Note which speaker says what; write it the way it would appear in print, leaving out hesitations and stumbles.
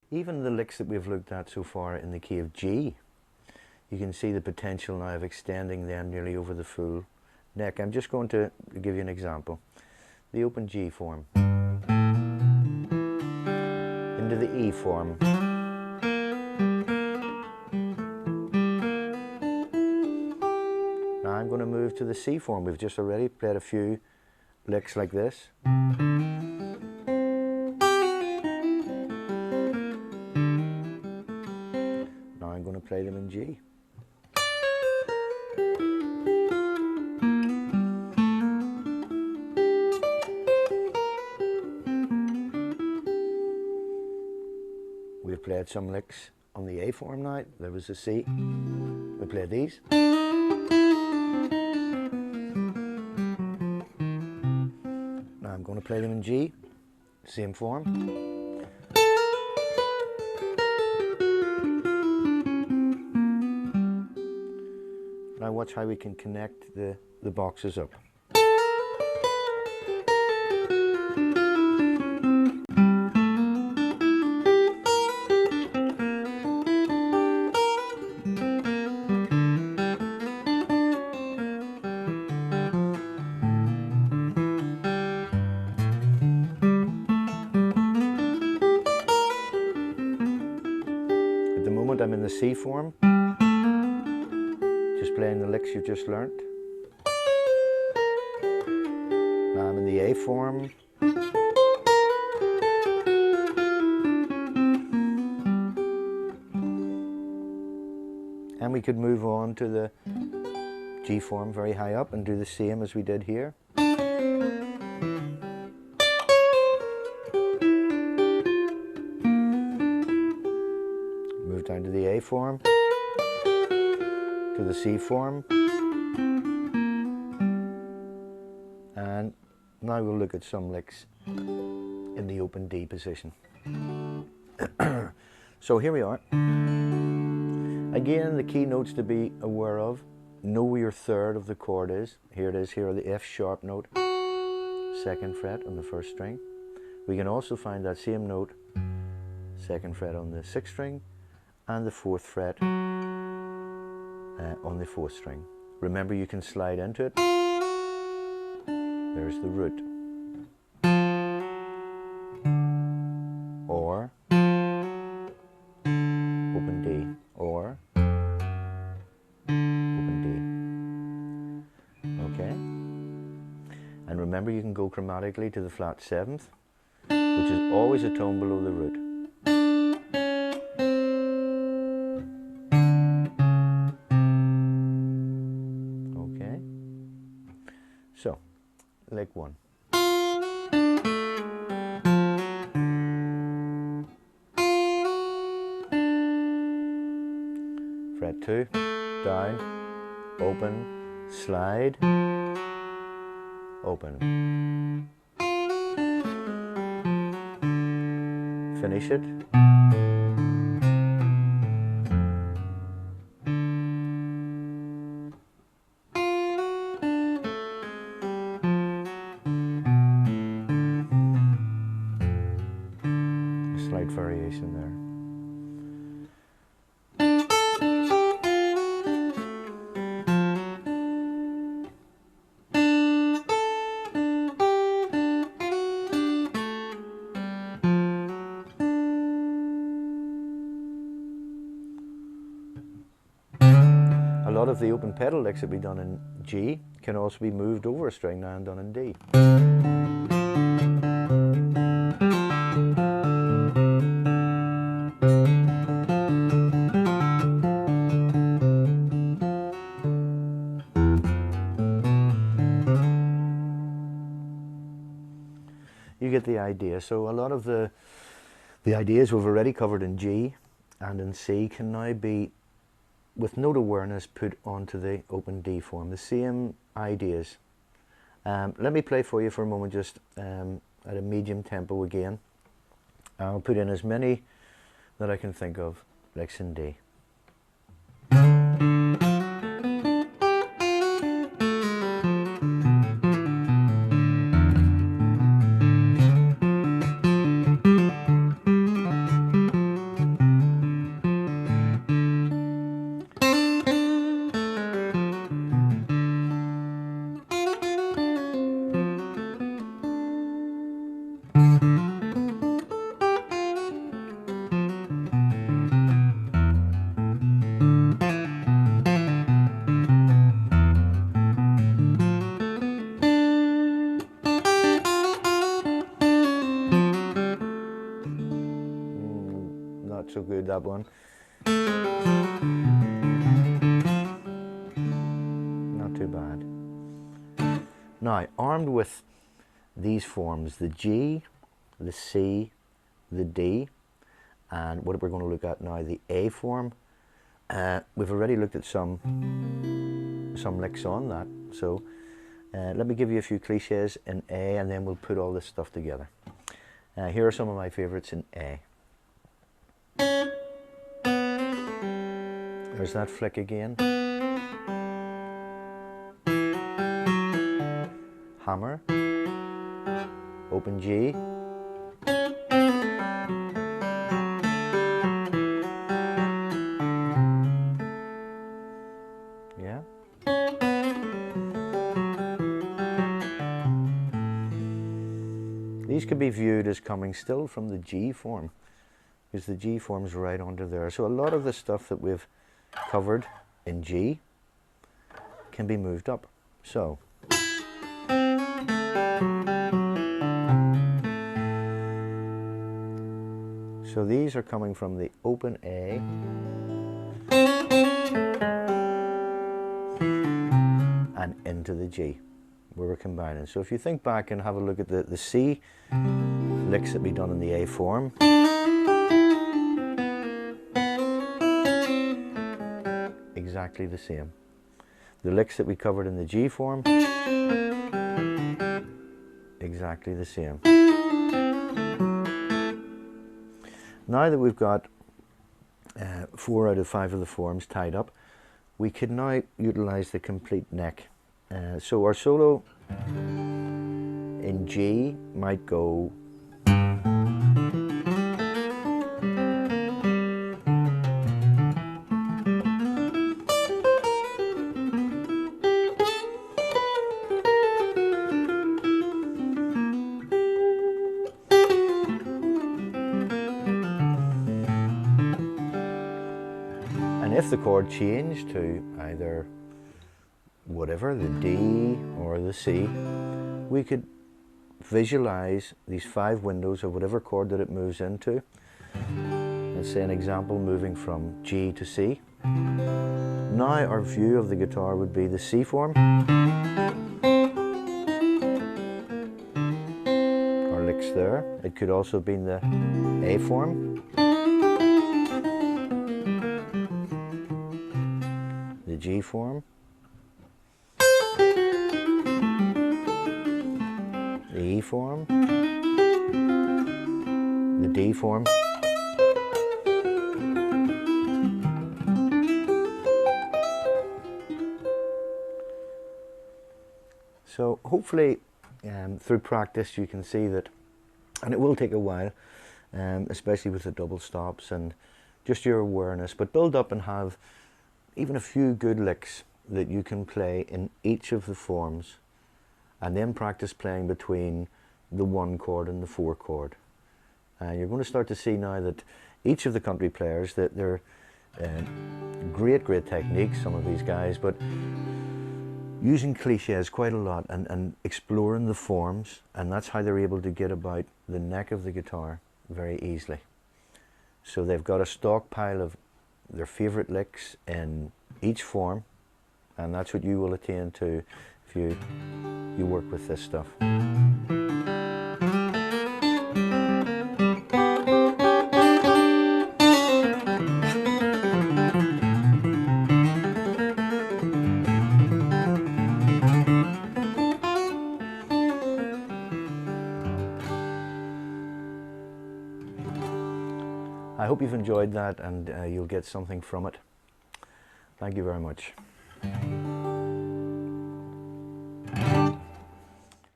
Speaker 1: Even the licks that we've looked at so far in the key of G, you can see the potential now of extending them nearly over the full neck. I'm just going to give you an example. The open G form into the E form. Now I'm going to move to the C form. We've just already played a few licks like this. Now I'm going to play them in G. We've played some licks on the A form now. There was the C. We played these. Now I'm going to play them in G, same form. Now watch how we can connect the boxes up. At the moment I'm in the C form, just playing the licks you've just learnt. Now I'm in the A form. And we could move on to the G form very high up and do the same as we did here. Move down to the A form, to the C form, and now we'll look at some licks in the open D position. So here we are. Again, the key notes to be aware of. Know where your third of the chord is. Here it is, here are the F sharp note, 2nd fret on the 1st string. We can also find that same note, 2nd fret on the 6th string, and the 4th fret on the 4th string. Remember, you can slide into it. There's the root. Or open D. Or open D. Okay? And remember, you can go chromatically to the flat 7th, which is always a tone below the root. Okay? So, lick 1. Fret 2, down, open, slide, open. Finish it. A slight variation there. A lot of the open pedal licks that we done in G can also be moved over a string now and done in D. You get the idea. So a lot of the ideas we've already covered in G and in C can now be, with note awareness, put onto the open D form. The same ideas. Let me play for you for a moment, just at a medium tempo again. I'll put in as many that I can think of licks in D. not so good, that one. Not too bad. Now, armed with these forms, the G, the C, the D, and what we're going to look at now, the A form, we've already looked at some licks on that. So let me give you a few cliches in A, and then we'll put all this stuff together. Here are some of my favorites in A. There's that flick again. Hammer. Open G. Yeah. These could be viewed as coming still from the G form, because the G form's right under there. So a lot of the stuff that we've covered in G can be moved up. So these are coming from the open A and into the G, where we're combining. So if you think back and have a look at the C licks that we done in the A form, exactly the same. The licks that we covered in the G form, exactly the same. Now that we've got 4 out of 5 of the forms tied up, we can now utilize the complete neck. So our solo in G might go if the chord changed to either whatever, the D or the C, we could visualize these 5 windows of whatever chord that it moves into. Let's say an example, moving from G to C. Now our view of the guitar would be the C form. Our licks there. It could also be the A form. The G form, the E form, the D form, so hopefully through practice you can see that, and it will take a while, especially with the double stops and just your awareness, but build up and have even a few good licks that you can play in each of the forms, and then practice playing between the 1 chord and the 4 chord. You're going to start to see now that each of the country players, that they're great techniques, some of these guys, but using cliches quite a lot and exploring the forms, and that's how they're able to get about the neck of the guitar very easily. So they've got a stockpile of their favorite licks in each form, and that's what you will attain to if you work with this stuff. I hope you've enjoyed that, and you'll get something from it. Thank you very much.